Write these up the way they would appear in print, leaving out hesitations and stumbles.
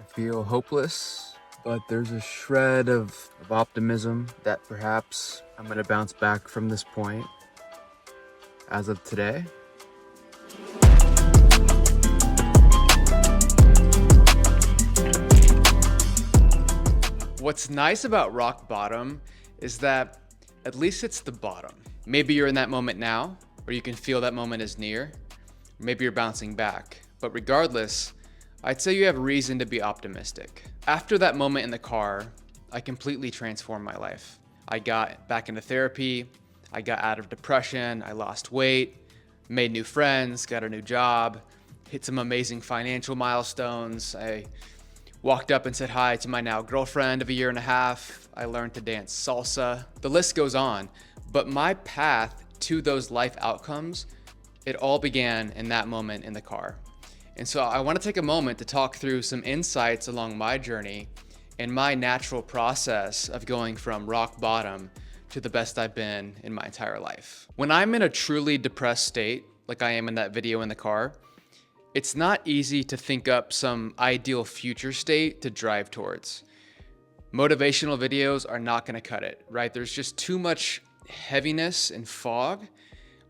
I feel hopeless, but there's a shred of optimism that perhaps I'm gonna bounce back from this point as of today. What's nice about rock bottom is that at least it's the bottom. Maybe you're in that moment now, or you can feel that moment is near. Maybe you're bouncing back. But regardless, I'd say you have reason to be optimistic. After that moment in the car, I completely transformed my life. I got back into therapy, I got out of depression, I lost weight, made new friends, got a new job, hit some amazing financial milestones. I walked up and said hi to my now girlfriend of a year and a half. I learned to dance salsa. The list goes on, but my path to those life outcomes, it all began in that moment in the car. And so I want to take a moment to talk through some insights along my journey and my natural process of going from rock bottom to the best I've been in my entire life. When I'm in a truly depressed state, like I am in that video in the car, it's not easy to think up some ideal future state to drive towards. Motivational videos are not going to cut it, right? There's just too much heaviness and fog.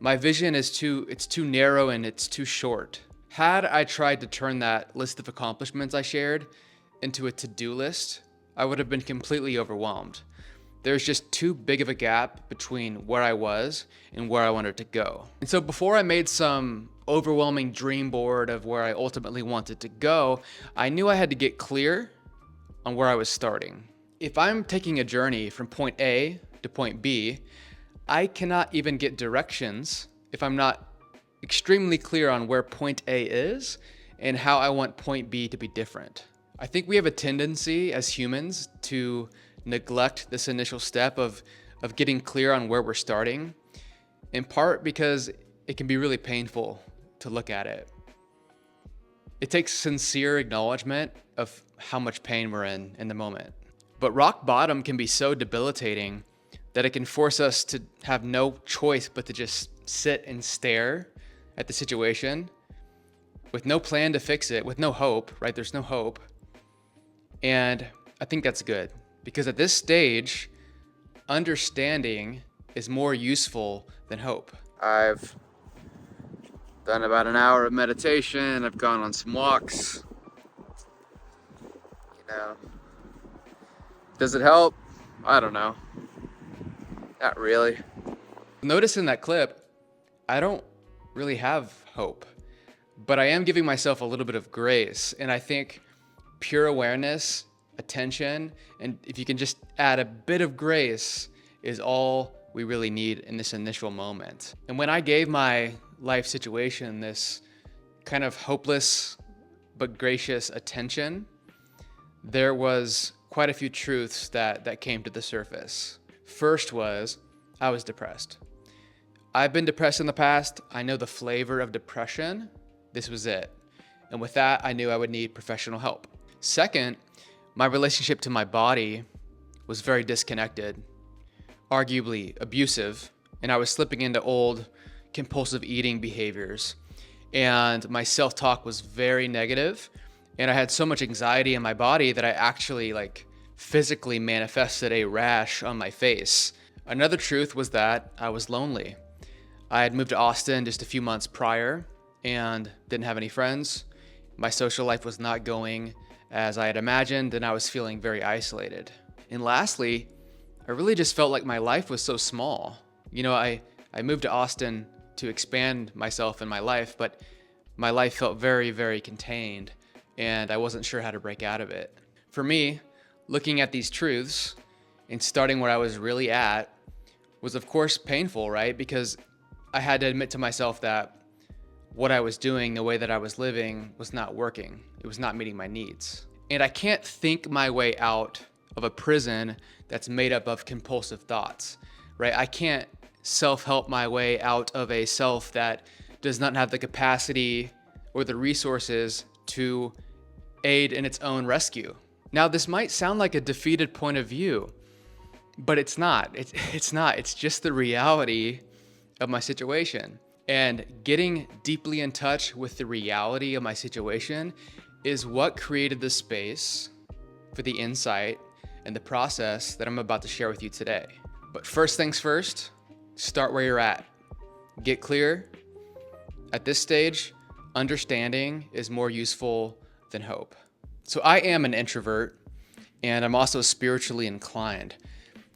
My vision is too narrow and it's too short. Had I tried to turn that list of accomplishments I shared into a to-do list, I would have been completely overwhelmed. There's just too big of a gap between where I was and where I wanted to go. And so before I made some overwhelming dream board of where I ultimately wanted to go, I knew I had to get clear on where I was starting. If I'm taking a journey from point A to point B, I cannot even get directions if I'm not extremely clear on where point A is and how I want point B to be different. I think we have a tendency as humans to neglect this initial step of getting clear on where we're starting, in part because it can be really painful to look at it. It takes sincere acknowledgement of how much pain we're in the moment. But rock bottom can be so debilitating that it can force us to have no choice but to just sit and stare at the situation with no plan to fix it, with no hope, right? There's no hope. And I think that's good. Because at this stage, understanding is more useful than hope. I've done about an hour of meditation. I've gone on some walks. Does it help? I don't know. Not really. Notice in that clip, I don't really have hope, but I am giving myself a little bit of grace. And I think pure awareness, attention, and if you can just add a bit of grace is all we really need in this initial moment. And when I gave my life situation this kind of hopeless but gracious attention, there was quite a few truths that came to the surface. First was, I was depressed. I've been depressed in the past. I know the flavor of depression. This was it. And with that, I knew I would need professional help. Second, my relationship to my body was very disconnected, arguably abusive, and I was slipping into old compulsive eating behaviors. And my self-talk was very negative, and I had so much anxiety in my body that I actually physically manifested a rash on my face. Another truth was that I was lonely. I had moved to Austin just a few months prior and didn't have any friends. My social life was not going as I had imagined, and I was feeling very isolated. And lastly, I really just felt like my life was so small. I moved to Austin to expand myself and my life, but my life felt very, very contained, and I wasn't sure how to break out of it. For me, looking at these truths and starting where I was really at was of course painful, right? Because I had to admit to myself that what I was doing, the way that I was living, was not working. It was not meeting my needs. And I can't think my way out of a prison that's made up of compulsive thoughts, right? I can't self-help my way out of a self that does not have the capacity or the resources to aid in its own rescue. Now, this might sound like a defeated point of view, but it's not. It's not. It's just the reality of my situation. And getting deeply in touch with the reality of my situation is what created the space for the insight and the process that I'm about to share with you today. But first things first, start where you're at. Get clear. At this stage, understanding is more useful than hope. So I am an introvert, and I'm also spiritually inclined.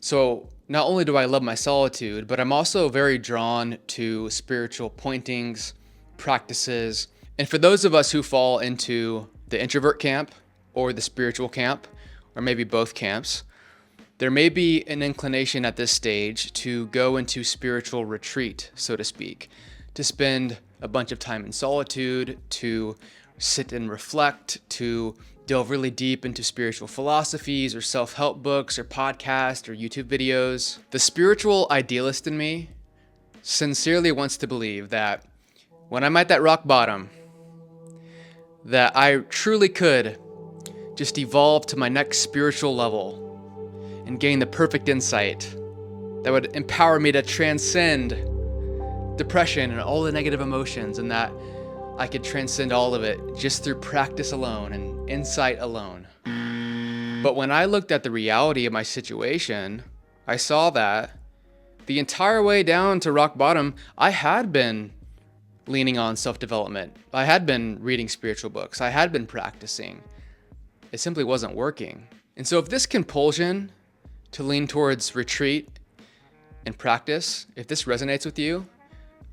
So not only do I love my solitude, but I'm also very drawn to spiritual pointings, practices. And for those of us who fall into the introvert camp or the spiritual camp, or maybe both camps, there may be an inclination at this stage to go into spiritual retreat, so to speak, to spend a bunch of time in solitude, to sit and reflect, to delve really deep into spiritual philosophies or self-help books or podcasts or YouTube videos. The spiritual idealist in me sincerely wants to believe that when I'm at that rock bottom, that I truly could just evolve to my next spiritual level and gain the perfect insight that would empower me to transcend depression and all the negative emotions, and that I could transcend all of it just through practice alone and insight alone. But when I looked at the reality of my situation, I saw that the entire way down to rock bottom, I had been leaning on self-development. I had been reading spiritual books. I had been practicing. It simply wasn't working. And so if this compulsion to lean towards retreat and practice, if this resonates with you,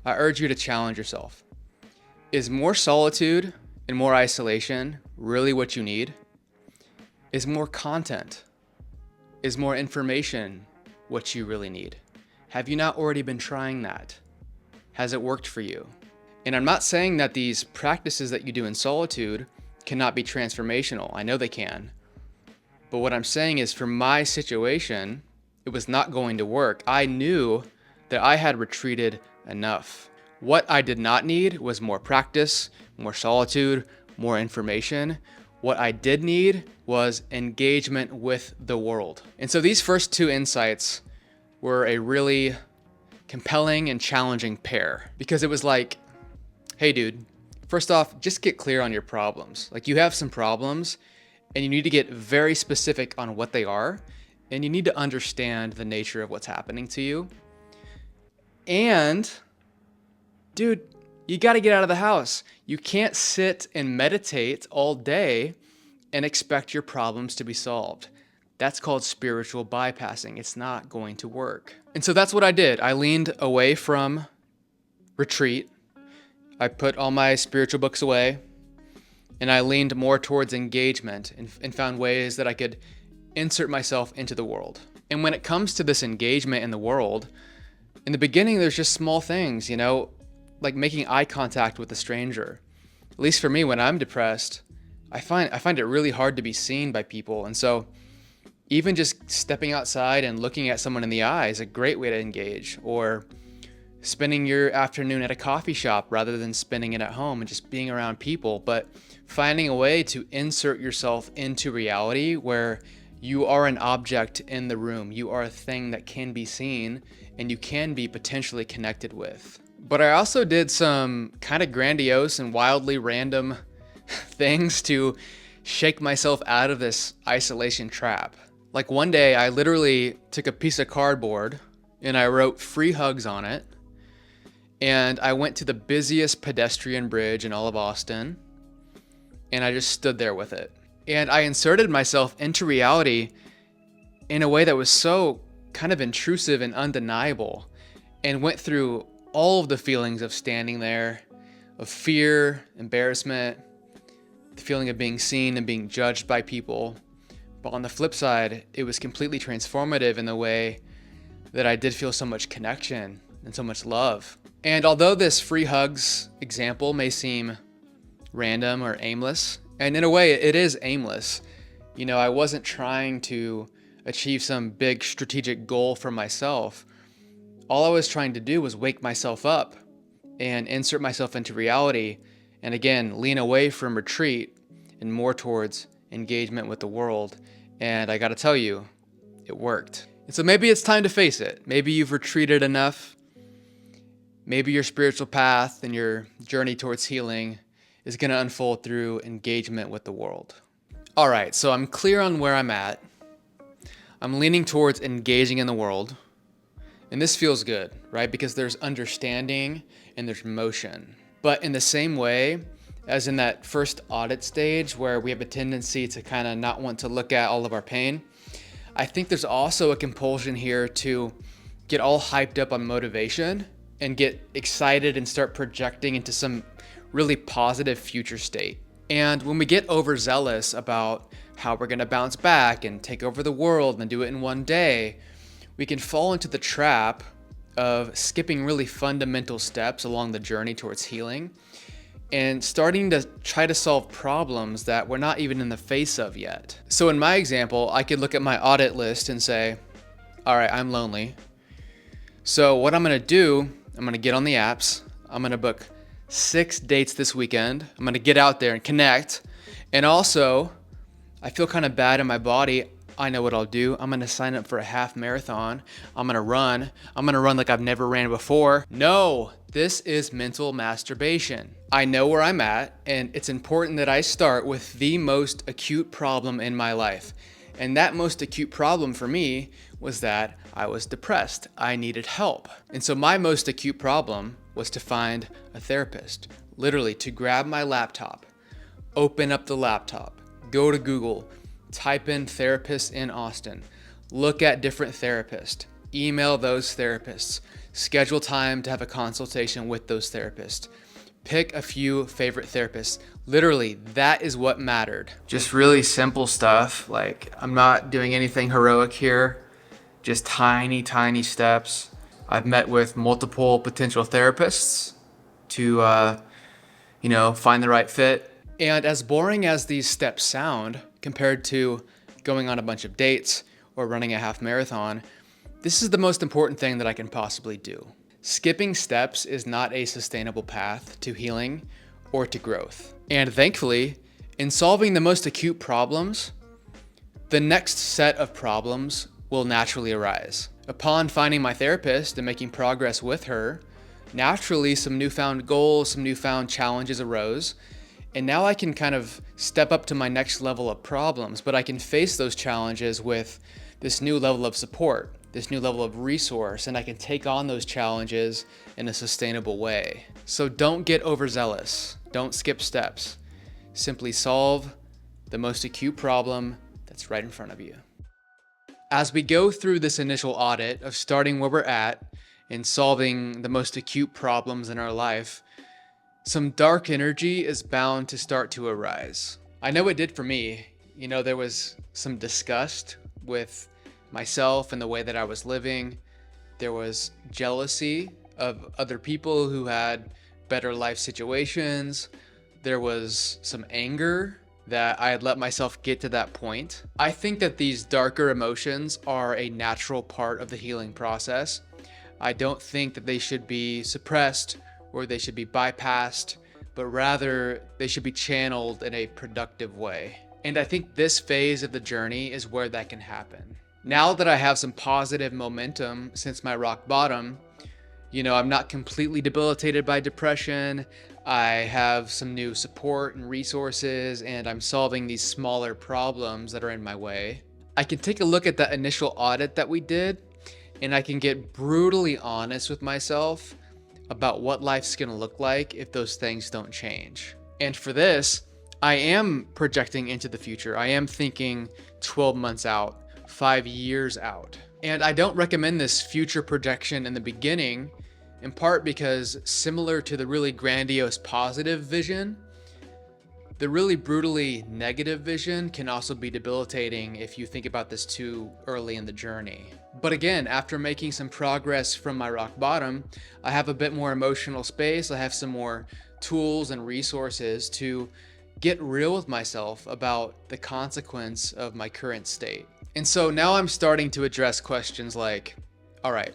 I urge you to challenge yourself. Is more solitude and more isolation really what you need? Is more content, is more information what you really need? Have you not already been trying that? Has it worked for you? And I'm not saying that these practices that you do in solitude cannot be transformational. I know they can. But what I'm saying is, for my situation, it was not going to work. I knew that I had retreated enough. What I did not need was more practice, more solitude, more information. What I did need was engagement with the world. And so these first two insights were a really compelling and challenging pair, because it was like, hey dude, first off, just get clear on your problems. Like, you have some problems and you need to get very specific on what they are, and you need to understand the nature of what's happening to you. And dude, you got to get out of the house. You can't sit and meditate all day and expect your problems to be solved. That's called spiritual bypassing. It's not going to work. And so that's what I did. I leaned away from retreat. I put all my spiritual books away, and I leaned more towards engagement and found ways that I could insert myself into the world. And when it comes to this engagement in the world, in the beginning, there's just small things, like making eye contact with a stranger. At least for me, when I'm depressed, I find it really hard to be seen by people. And so even just stepping outside and looking at someone in the eye is a great way to engage. Or spending your afternoon at a coffee shop rather than spending it at home and just being around people, but finding a way to insert yourself into reality where you are an object in the room. You are a thing that can be seen and you can be potentially connected with. But I also did some kind of grandiose and wildly random things to shake myself out of this isolation trap. Like, one day I literally took a piece of cardboard and I wrote "free hugs" on it. And I went to the busiest pedestrian bridge in all of Austin, and I just stood there with it. And I inserted myself into reality in a way that was so kind of intrusive and undeniable, and went through all of the feelings of standing there, of fear, embarrassment, the feeling of being seen and being judged by people. But on the flip side, it was completely transformative in the way that I did feel so much connection and so much love. And although this free hugs example may seem random or aimless, and in a way it is aimless, I wasn't trying to achieve some big strategic goal for myself. All I was trying to do was wake myself up and insert myself into reality, and again, lean away from retreat and more towards engagement with the world. And I gotta tell you, it worked. And so maybe it's time to face it. Maybe you've retreated enough. Maybe your spiritual path and your journey towards healing is going to unfold through engagement with the world. All right, so I'm clear on where I'm at. I'm leaning towards engaging in the world. And this feels good, right? Because there's understanding and there's motion. But in the same way as in that first audit stage where we have a tendency to kind of not want to look at all of our pain, I think there's also a compulsion here to get all hyped up on motivation and get excited and start projecting into some really positive future state. And when we get overzealous about how we're going to bounce back and take over the world and do it in one day, we can fall into the trap of skipping really fundamental steps along the journey towards healing and starting to try to solve problems that we're not even in the face of yet. So in my example, I could look at my audit list and say, all right, I'm lonely. So what I'm gonna do, I'm gonna get on the apps. I'm gonna book 6 dates this weekend. I'm gonna get out there and connect. And also, I feel kind of bad in my body. I know what I'll do. I'm gonna sign up for a half marathon. I'm gonna run like I've never ran before. No, this is mental masturbation. I know where I'm at, and it's important that I start with the most acute problem in my life. And that most acute problem for me was that I was depressed. I needed help. And so my most acute problem was to find a therapist. Literally, to grab my laptop, open up the laptop, go to Google, type in therapists in Austin, look at different therapists, email those therapists, schedule time to have a consultation with those therapists, pick a few favorite therapists. Literally, that is what mattered. Just really simple stuff. Like, I'm not doing anything heroic here, just tiny, tiny steps. I've met with multiple potential therapists to, find the right fit. And as boring as these steps sound, compared to going on a bunch of dates or running a half marathon, this is the most important thing that I can possibly do. Skipping steps is not a sustainable path to healing or to growth. And thankfully, in solving the most acute problems, the next set of problems will naturally arise. Upon finding my therapist and making progress with her, naturally some newfound goals, some newfound challenges arose. And now I can kind of step up to my next level of problems, but I can face those challenges with this new level of support, this new level of resource, and I can take on those challenges in a sustainable way. So don't get overzealous. Don't skip steps. Simply solve the most acute problem that's right in front of you. As we go through this initial audit of starting where we're at and solving the most acute problems in our life, some dark energy is bound to start to arise. I know it did for me. There was some disgust with myself and the way that I was living. There was jealousy of other people who had better life situations. There was some anger that I had let myself get to that point. I think that these darker emotions are a natural part of the healing process. I don't think that they should be suppressed or they should be bypassed, but rather they should be channeled in a productive way. And I think this phase of the journey is where that can happen. Now that I have some positive momentum since my rock bottom, I'm not completely debilitated by depression. I have some new support and resources, and I'm solving these smaller problems that are in my way. I can take a look at that initial audit that we did, and I can get brutally honest with myself about what life's gonna look like if those things don't change. And for this, I am projecting into the future. I am thinking 12 months out, 5 years out. And I don't recommend this future projection in the beginning, in part because similar to the really grandiose positive vision, the really brutally negative vision can also be debilitating if you think about this too early in the journey. But again, after making some progress from my rock bottom, I have a bit more emotional space. I have some more tools and resources to get real with myself about the consequence of my current state. And so now I'm starting to address questions like, all right,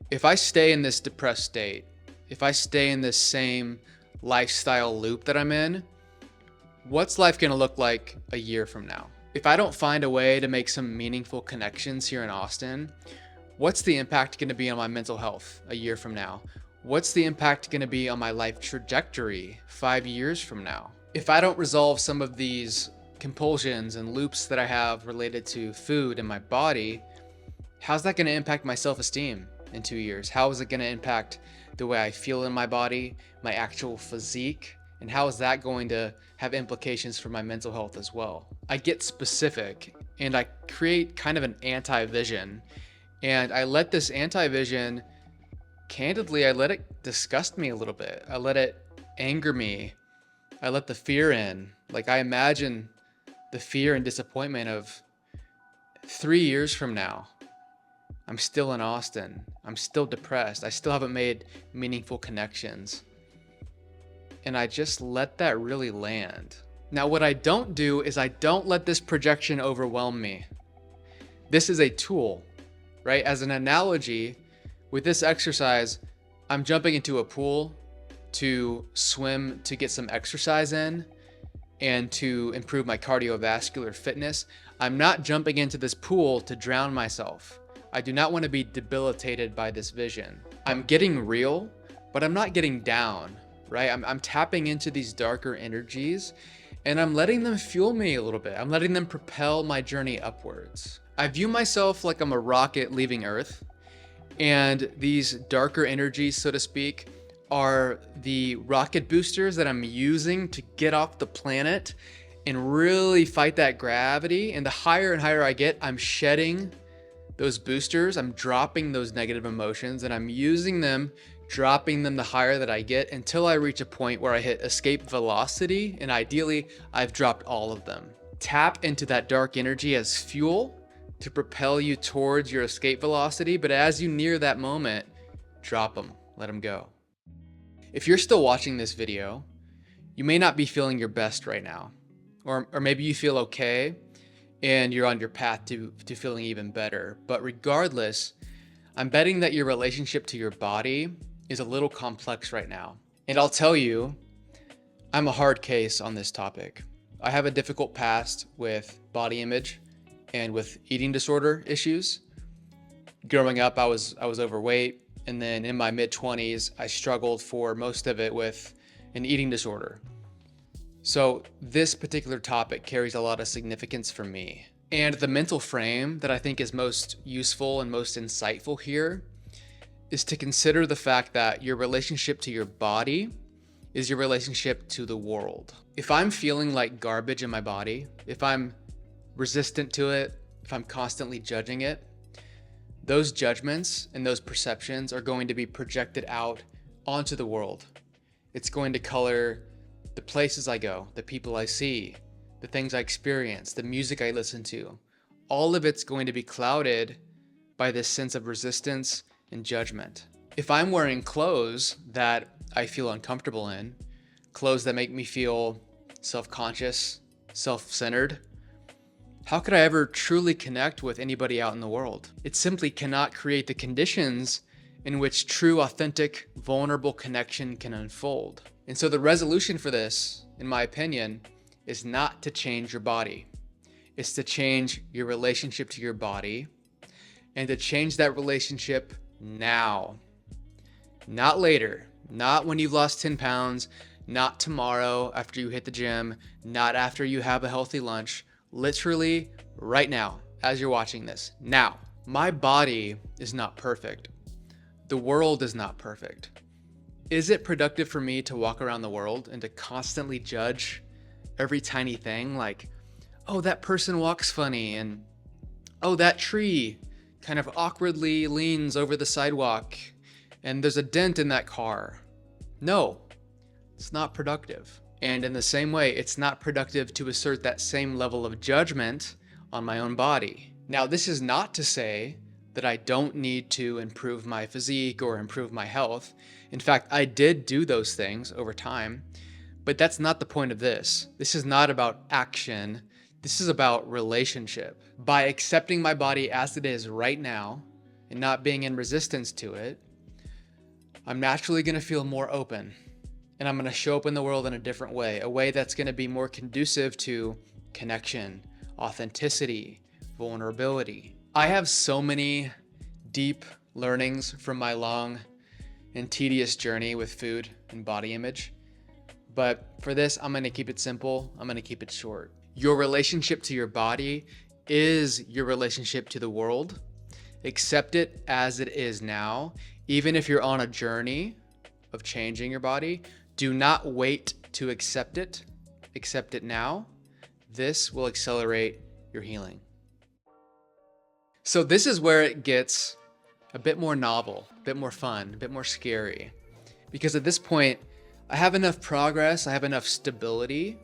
if I stay in this depressed state, if I stay in this same lifestyle loop that I'm in, what's life gonna look like a year from now? If I don't find a way to make some meaningful connections here in Austin, what's the impact gonna be on my mental health a year from now? What's the impact going to be on my life trajectory 5 years from now? If I don't resolve some of these compulsions and loops that I have related to food and my body, how's that going to impact my self-esteem in 2 years? How is it going to impact the way I feel in my body, my actual physique? And how is that going to have implications for my mental health as well? I get specific and I create kind of an anti-vision. And I let this anti-vision, candidly, I let it disgust me a little bit. I let it anger me. I let the fear in. Like, I imagine the fear and disappointment of 3 years from now. I'm still in Austin. I'm still depressed. I still haven't made meaningful connections. And I just let that really land. Now, what I don't do is I don't let this projection overwhelm me. This is a tool, right? As an analogy, with this exercise, I'm jumping into a pool to swim, to get some exercise in and to improve my cardiovascular fitness. I'm not jumping into this pool to drown myself. I do not want to be debilitated by this vision. I'm getting real, but I'm not getting down, right? I'm tapping into these darker energies and I'm letting them fuel me a little bit. I'm letting them propel my journey upwards. I view myself like I'm a rocket leaving Earth, and these darker energies, so to speak, are the rocket boosters that I'm using to get off the planet and really fight that gravity. And the higher and higher I get, I'm shedding those boosters. I'm dropping those negative emotions and I'm using them, dropping them the higher that I get until I reach a point where I hit escape velocity. And ideally, I've dropped all of them. Tap into that dark energy as fuel to propel you towards your escape velocity. But as you near that moment, drop them, let them go. If you're still watching this video, you may not be feeling your best right now, or maybe you feel okay and you're on your path to feeling even better. But regardless, I'm betting that your relationship to your body is a little complex right now. And I'll tell you, I'm a hard case on this topic. I have a difficult past with body image and with eating disorder issues. Growing up, I was overweight. And then in my mid-20s, I struggled for most of it with an eating disorder. So this particular topic carries a lot of significance for me. And the mental frame that I think is most useful and most insightful here is to consider the fact that your relationship to your body is your relationship to the world. If I'm feeling like garbage in my body, if I'm resistant to it, if I'm constantly judging it, those judgments and those perceptions are going to be projected out onto the world. It's going to color the places I go, the people I see, the things I experience, the music I listen to. All of it's going to be clouded by this sense of resistance and judgment. If I'm wearing clothes that I feel uncomfortable in, clothes that make me feel self-conscious, self-centered, how could I ever truly connect with anybody out in the world? It simply cannot create the conditions in which true, authentic, vulnerable connection can unfold. And so the resolution for this, in my opinion, is not to change your body. It's to change your relationship to your body and to change that relationship now, not later, not when you've lost 10 pounds, not tomorrow after you hit the gym, not after you have a healthy lunch. Literally right now, as you're watching this, now. My body is not perfect. The world is not perfect. Is it productive for me to walk around the world and to constantly judge every tiny thing? Like, oh, that person walks funny, and oh, that tree kind of awkwardly leans over the sidewalk, and there's a dent in that car. No, it's not productive. And in the same way, it's not productive to assert that same level of judgment on my own body. Now, this is not to say that I don't need to improve my physique or improve my health. In fact, I did do those things over time, but that's not the point of this. This is not about action. This is about relationship. By accepting my body as it is right now and not being in resistance to it, I'm naturally going to feel more open. And I'm going to show up in the world in a different way, a way that's going to be more conducive to connection, authenticity, vulnerability. I have so many deep learnings from my long and tedious journey with food and body image. But for this, I'm gonna keep it simple. I'm gonna keep it short. Your relationship to your body is your relationship to the world. Accept it as it is now. Even if you're on a journey of changing your body, do not wait to accept it. Accept it now. This will accelerate your healing. So this is where it gets a bit more novel, a bit more fun, a bit more scary. Because at this point, I have enough progress, I have enough stability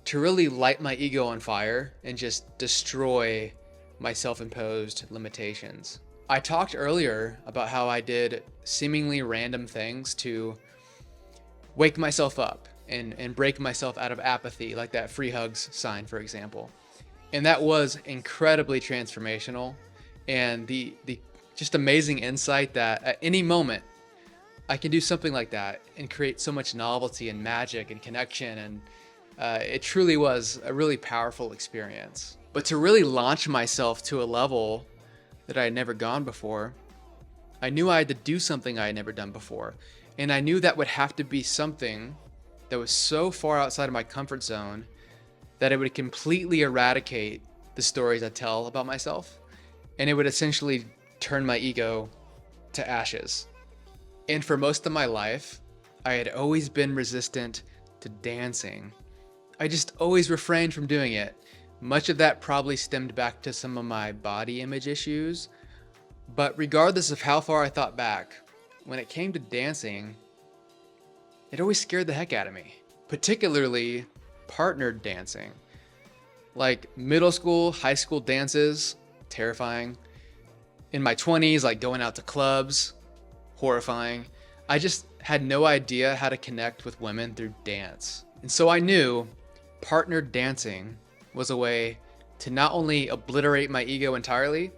to really light my ego on fire and just destroy my self-imposed limitations. I talked earlier about how I did seemingly random things to wake myself up and break myself out of apathy, like that free hugs sign, for example. And that was incredibly transformational, and the just amazing insight that at any moment I can do something like that and create so much novelty and magic and connection. And it truly was a really powerful experience. But to really launch myself to a level that I had never gone before, I knew I had to do something I had never done before. And I knew that would have to be something that was so far outside of my comfort zone that it would completely eradicate the stories I tell about myself. And it would essentially turn my ego to ashes. And for most of my life, I had always been resistant to dancing. I just always refrained from doing it. Much of that probably stemmed back to some of my body image issues. But regardless of how far I thought back, when it came to dancing, it always scared the heck out of me. Particularly partnered dancing. Like middle school, high school dances, terrifying. In my 20s, like going out to clubs, horrifying. I just had no idea how to connect with women through dance. And so I knew partnered dancing was a way to not only obliterate my ego entirely,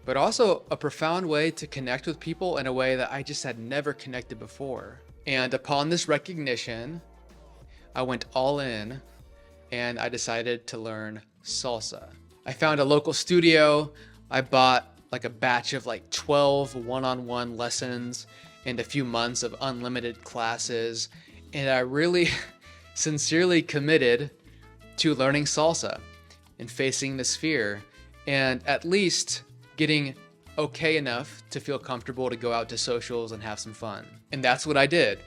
but also a profound way to connect with people in a way that I just had never connected before. And upon this recognition, I went all in and I decided to learn salsa. I found a local studio. I bought like a batch of like 12 one-on-one lessons and a few months of unlimited classes. And I really sincerely committed to learning salsa and facing this fear and at least getting okay enough to feel comfortable to go out to socials and have some fun. And that's what I did.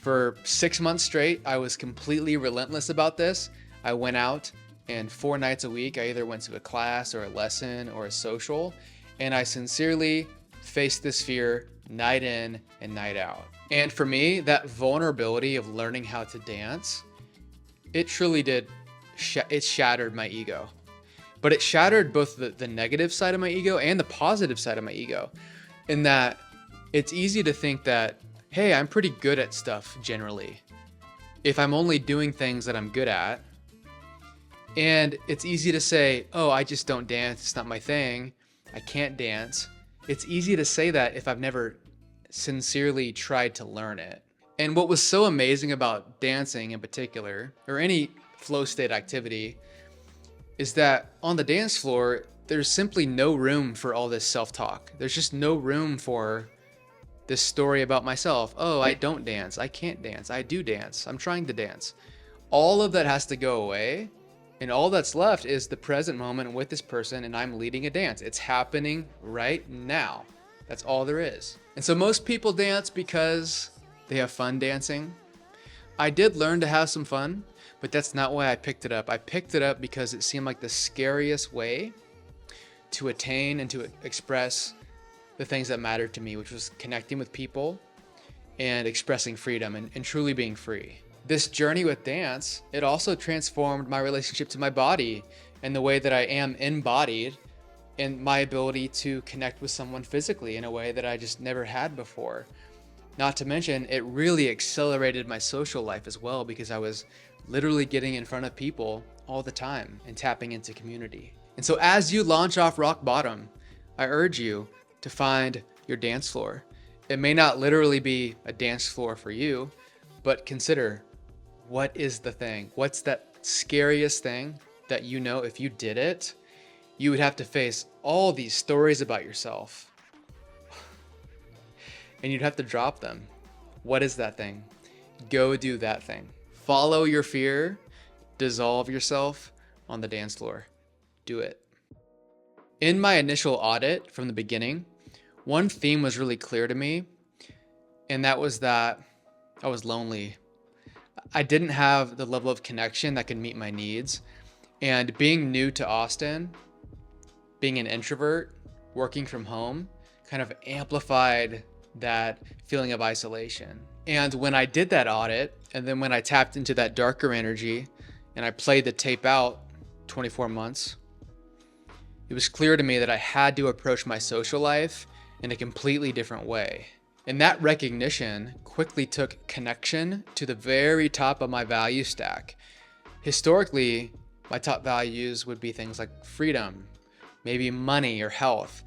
For 6 months straight, I was completely relentless about this. I went out and 4 nights a week, I either went to a class or a lesson or a social, and I sincerely faced this fear night in and night out. And for me, that vulnerability of learning how to dance, it truly did, it shattered my ego. But it shattered both the negative side of my ego and the positive side of my ego, in that it's easy to think that, hey, I'm pretty good at stuff generally, if I'm only doing things that I'm good at. And it's easy to say, oh, I just don't dance, it's not my thing, I can't dance. It's easy to say that if I've never sincerely tried to learn it. And what was so amazing about dancing in particular, or any flow state activity, is that on the dance floor, there's simply no room for all this self-talk. There's just no room for this story about myself. Oh, I don't dance, I can't dance, I do dance, I'm trying to dance. All of that has to go away. And all that's left is the present moment with this person, and I'm leading a dance. It's happening right now. That's all there is. And so most people dance because they have fun dancing. I did learn to have some fun, but that's not why I picked it up. I picked it up because it seemed like the scariest way to attain and to express the things that mattered to me, which was connecting with people and expressing freedom and truly being free. This journey with dance, it also transformed my relationship to my body and the way that I am embodied, and my ability to connect with someone physically in a way that I just never had before. Not to mention, it really accelerated my social life as well, because I was literally getting in front of people all the time and tapping into community. And so as you launch off rock bottom, I urge you to find your dance floor. It may not literally be a dance floor for you, but consider, what is the thing? What's that scariest thing that you know if you did it, you would have to face all these stories about yourself? and you'd have to drop them. What is that thing? Go do that thing. Follow your fear, dissolve yourself on the dance floor. Do it. In my initial audit from the beginning, one theme was really clear to me, and that was that I was lonely. I didn't have the level of connection that could meet my needs. And being new to Austin, being an introvert, working from home, kind of amplified that feeling of isolation. And when I did that audit, and then when I tapped into that darker energy and I played the tape out 24 months, it was clear to me that I had to approach my social life in a completely different way. And that recognition quickly took connection to the very top of my value stack. Historically, my top values would be things like freedom, maybe money or health,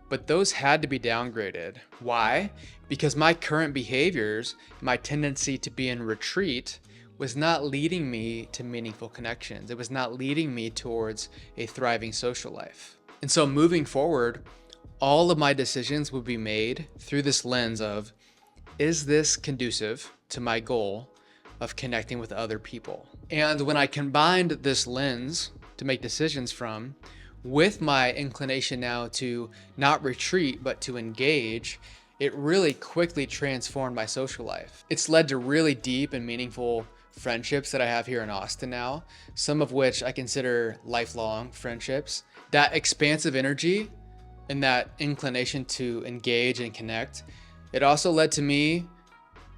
but those had to be downgraded. Why? Because my current behaviors, my tendency to be in retreat, was not leading me to meaningful connections. It was not leading me towards a thriving social life. And so moving forward, all of my decisions would be made through this lens of, is this conducive to my goal of connecting with other people? And when I combined this lens to make decisions from with my inclination now to not retreat, but to engage, it really quickly transformed my social life. It's led to really deep and meaningful friendships that I have here in Austin now, some of which I consider lifelong friendships. That expansive energy and that inclination to engage and connect, it also led to me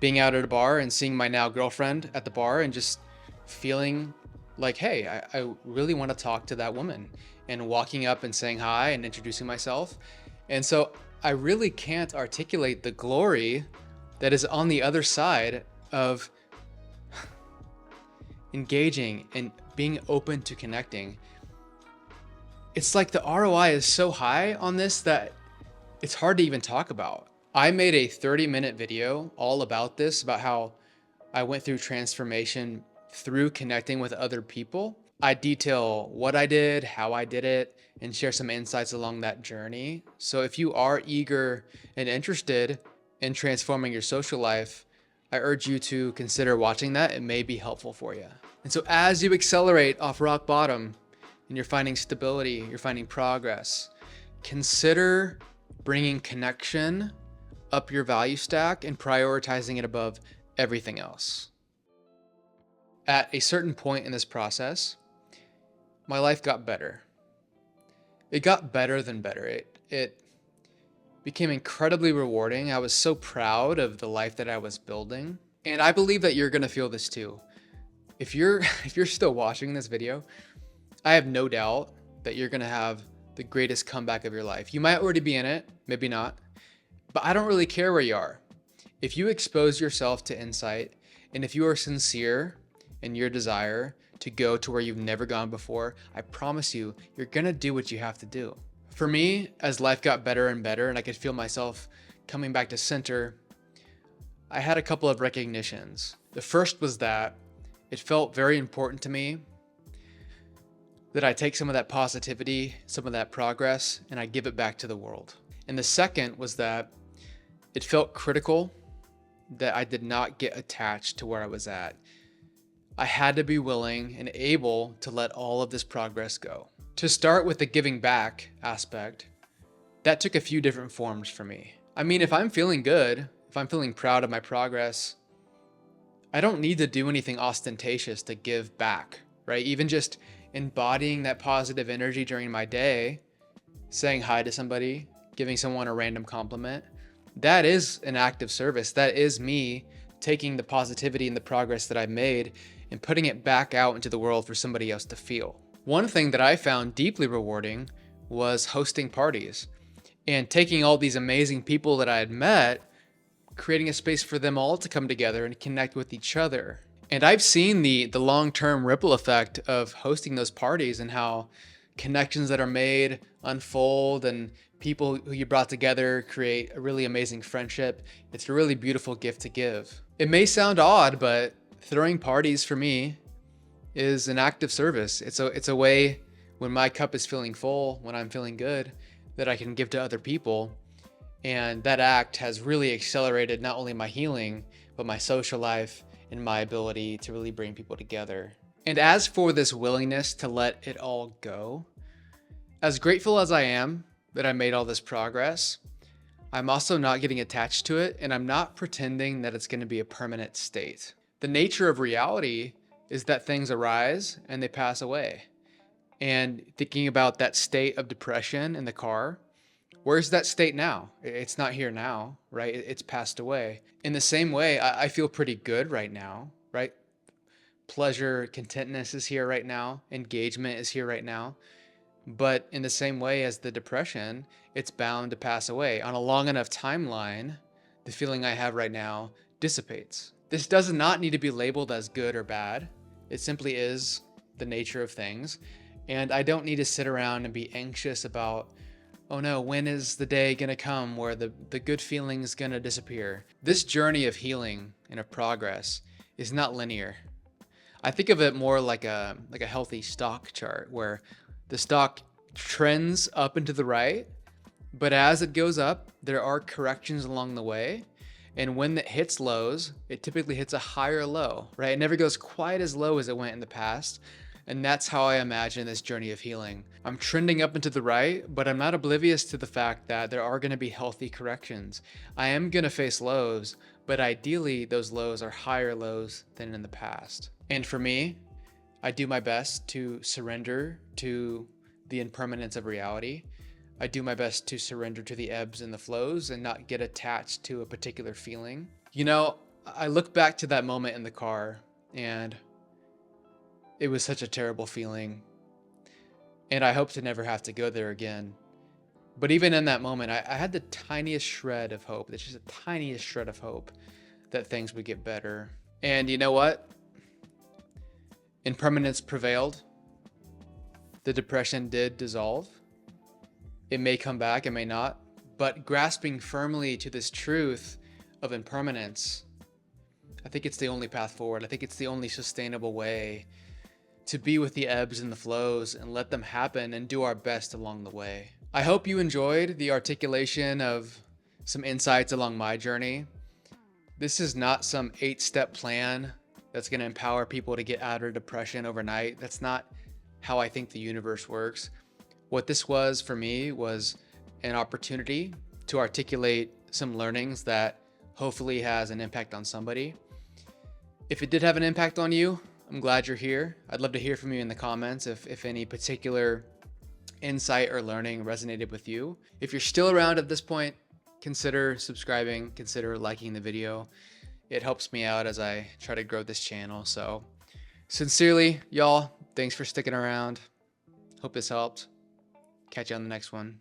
being out at a bar and seeing my now girlfriend at the bar and just feeling like, hey, I really want to talk to that woman, and walking up and saying hi and introducing myself. And so I really can't articulate the glory that is on the other side of engaging and being open to connecting. It's like the ROI is so high on this that it's hard to even talk about. I made a 30-minute video all about this, about how I went through transformation through connecting with other people. I detail what I did, how I did it, and share some insights along that journey. So if you are eager and interested in transforming your social life, I urge you to consider watching that. It may be helpful for you. And so as you accelerate off rock bottom and you're finding stability, you're finding progress, consider bringing connection up your value stack and prioritizing it above everything else. At a certain point in this process, my life got better. It got better than better. It became incredibly rewarding. I was so proud of the life that I was building. And I believe that you're gonna feel this too. If you're still watching this video, I have no doubt that you're gonna have the greatest comeback of your life. You might already be in it, maybe not, but I don't really care where you are. If you expose yourself to insight, and if you are sincere in your desire to go to where you've never gone before, I promise you, you're gonna do what you have to do. For me, as life got better and better and I could feel myself coming back to center, I had a couple of recognitions. The first was that it felt very important to me that I take some of that positivity, some of that progress, and I give it back to the world. And the second was that it felt critical that I did not get attached to where I was at. I had to be willing and able to let all of this progress go. To start with the giving back aspect, that took a few different forms for me. I mean, if I'm feeling good, if I'm feeling proud of my progress, I don't need to do anything ostentatious to give back, right? Even just embodying that positive energy during my day, saying hi to somebody, giving someone a random compliment, that is an act of service. That is me taking the positivity and the progress that I've made and putting it back out into the world for somebody else to feel. One thing that I found deeply rewarding was hosting parties and taking all these amazing people that I had met, creating a space for them all to come together and connect with each other. And I've seen the long-term ripple effect of hosting those parties and how connections that are made unfold and people who you brought together create a really amazing friendship. It's a really beautiful gift to give. It may sound odd, but throwing parties for me is an act of service. It's a way when my cup is feeling full, when I'm feeling good, that I can give to other people. And that act has really accelerated not only my healing, but my social life and my ability to really bring people together. And as for this willingness to let it all go, as grateful as I am that I made all this progress, I'm also not getting attached to it, and I'm not pretending that it's going to be a permanent state. The nature of reality is that things arise and they pass away. And thinking about that state of depression in the car, where's that state now? It's not here now, right? It's passed away. In the same way, I feel pretty good right now, right? Pleasure, contentness is here right now. Engagement is here right now. But in the same way as the depression, it's bound to pass away. On a long enough timeline, the feeling I have right now dissipates. This does not need to be labeled as good or bad. It simply is the nature of things. And I don't need to sit around and be anxious about, oh no, when is the day gonna come where the good feeling is gonna disappear? This journey of healing and of progress is not linear. I think of it more like a healthy stock chart where the stock trends up and to the right, but as it goes up, there are corrections along the way. And when it hits lows, it typically hits a higher low, right? It never goes quite as low as it went in the past. And that's how I imagine this journey of healing. I'm trending up and to the right, but I'm not oblivious to the fact that there are going to be healthy corrections. I am going to face lows, but ideally those lows are higher lows than in the past. And for me, I do my best to surrender to the impermanence of reality. I do my best to surrender to the ebbs and the flows and not get attached to a particular feeling. You know, I look back to that moment in the car and it was such a terrible feeling. And I hope to never have to go there again. But even in that moment, I had the tiniest shred of hope. It's just a tiniest shred of hope that things would get better. And you know what? Impermanence prevailed. The depression did dissolve. It may come back, it may not. But grasping firmly to this truth of impermanence, I think it's the only path forward. I think it's the only sustainable way to be with the ebbs and the flows and let them happen and do our best along the way. I hope you enjoyed the articulation of some insights along my journey. This is not some 8-step plan that's going to empower people to get out of depression overnight. That's not how I think the universe works. What this was for me was an opportunity to articulate some learnings that hopefully has an impact on somebody. If it did have an impact on you, I'm glad you're here. I'd love to hear from you in the comments if any particular insight or learning resonated with you. If you're still around at this point, consider subscribing, consider liking the video. It helps me out as I try to grow this channel. So sincerely, y'all, thanks for sticking around. Hope this helped. Catch you on the next one.